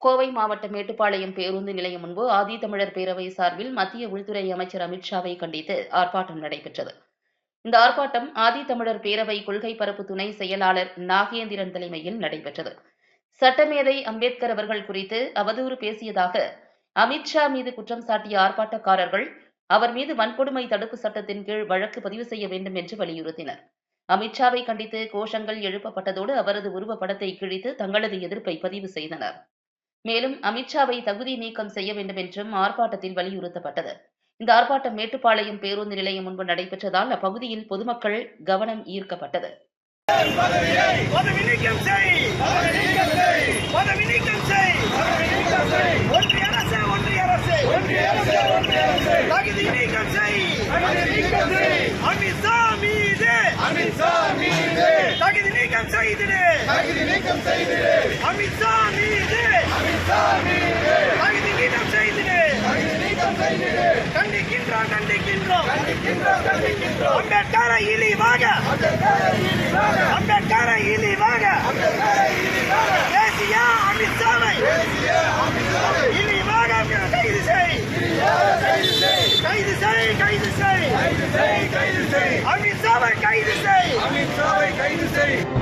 கோவை மாவட்டம் மேட்டுப்பாளையம் பேருந்து நிலையம் முன்பு ஆதித்தமிழர் பேரவை சார்பில் மத்திய உள்துறை அமைச்சர் அமித்ஷாவை கண்டித்து ஆர்ப்பாட்டம் நடைபெற்றது. இந்த ஆர்ப்பாட்டம் ஆதித்தமிழர் பேரவை கொள்கை பரப்பு துணை செயலாளர் நாகேந்திரன் தலைமையில் நடைபெற்றது. சட்டமேதை அம்பேத்கர் அவர்கள் குறித்து அவதூறு பேசியதாக அமித்ஷா மீது குற்றம் சாட்டிய ஆர்ப்பாட்டக்காரர்கள் அவர் மீது வன்கொடுமை தடுப்பு சட்டத்தின் கீழ் வழக்கு பதிவு செய்ய வேண்டும் என்று வலியுறுத்தினர். அமித்ஷாவை கண்டித்து கோஷங்கள் எழுப்பப்பட்டதோடு அவரது உருவப்படத்தை கிழித்து தங்களது எதிர்ப்பை பதிவு செய்தனர். மேலும் அமித்ஷாவை தகுதி நீக்கம் செய்ய வேண்டும் என்றும் ஆர்ப்பாட்டத்தில் வலியுறுத்தப்பட்டது. இந்த ஆர்ப்பாட்டம் மேட்டுப்பாளையம் பேருந்து நிலையம் முன்பு நடைபெற்றதால் அப்பகுதியில் பொதுமக்கள் கவனம் ஈர்க்கப்பட்டது. அம்பேத்கரை இழிவாக தேசிய அமித்ஷாவை இழிவாக கைது செய் அமித்ஷாவை கைது செய்